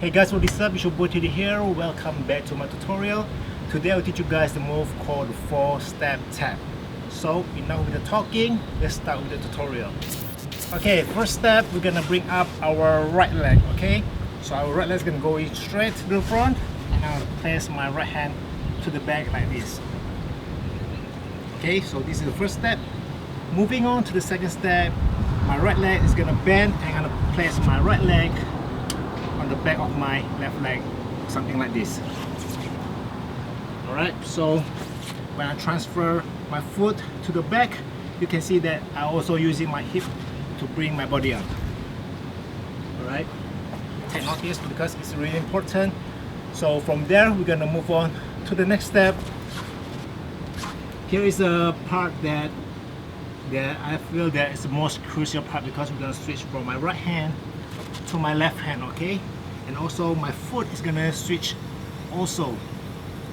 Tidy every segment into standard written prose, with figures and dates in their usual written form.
Hey guys, what is up? It's your boy Teddy here. Welcome back to my tutorial. Today I'll teach you guys the move called the 4-step tap. So enough with the talking, let's start with the tutorial. Okay, first step, we're gonna bring up our right leg, okay? So our right leg is gonna go in straight to the front, and I'll place my right hand to the back like this. Okay, so this is the first step. Moving on to the second step, my right leg is gonna bend, and I'm gonna place my right leg on the back of my left leg, something like this. Alright, so when I transfer my foot to the back, you can see that I'm also using my hip to bring my body up. Alright, take notice because it's really important. So from there, we're gonna move on to the next step. Here is a part that I feel that is the most crucial part, because we're gonna switch from my right hand to my left hand, okay? And also my foot is gonna switch also.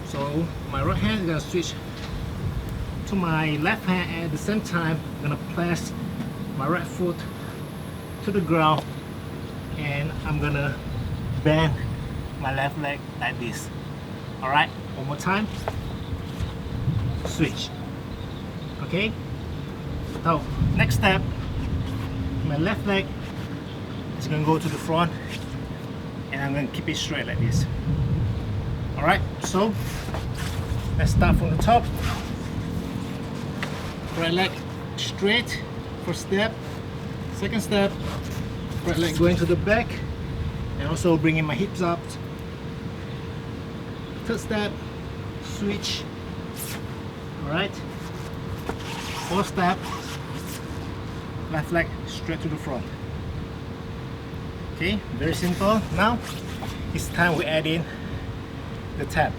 So my right hand is gonna switch to my left hand, and at the same time I'm gonna place my right foot to the ground, and I'm gonna bend my left leg like this. Alright, one more time. Switch. Okay? So next step, my left leg is going to go to the front, and I'm going to keep it straight like this. Alright, so let's start from the top. Right leg straight, first step. Second step, right leg going to the back and also bringing my hips up. Third step, switch. Alright, fourth step, left leg straight to the front. Okay, very simple. Now it's time we add in the tap.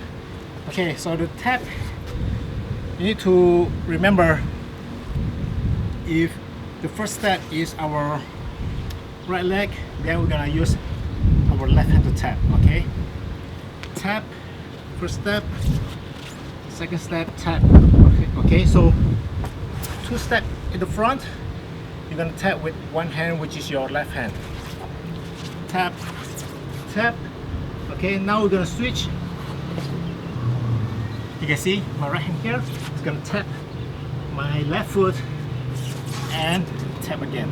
Okay, so the tap, you need to remember, if the first step is our right leg, then we're gonna use our left hand to tap. Okay, tap, first step, second step, tap. Okay, so two steps in the front, you're gonna tap with one hand, which is your left hand. Tap, tap. Okay, now we're gonna switch. You can see my right hand here is gonna tap my left foot and tap again.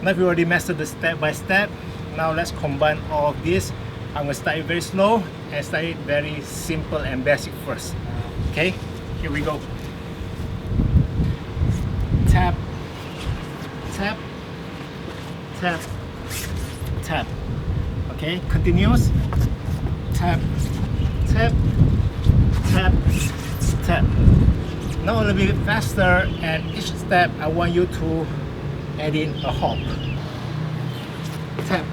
Now we already mastered the step by step. Now let's combine all of this. I'm gonna start it very slow and start it very simple and basic first. Okay, here we go. Tap, tap, tap, tap. Okay, continuous. Tap, tap, tap, tap. Now a little bit faster, and each step I want you to add in a hop. Tap.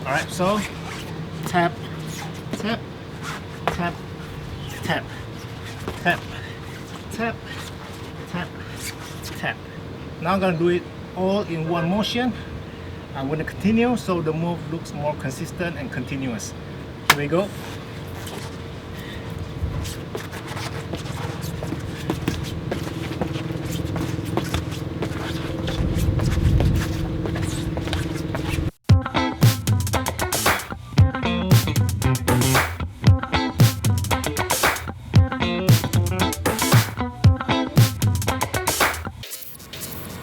Alright, so tap, tap, tap, tap, tap, tap, tap, tap. Now I'm gonna do it all in one motion. I'm gonna continue so the move looks more consistent and continuous. Here we go.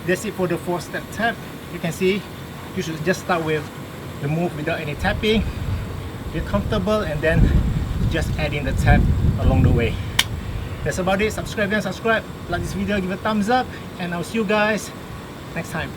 That's it for the 4-step tap. You can see you should just start with the move without any tapping. Get comfortable, and then just add in the tap along the way. That's about it. Subscribe and subscribe. Like this video, give a thumbs up, and I'll see you guys next time.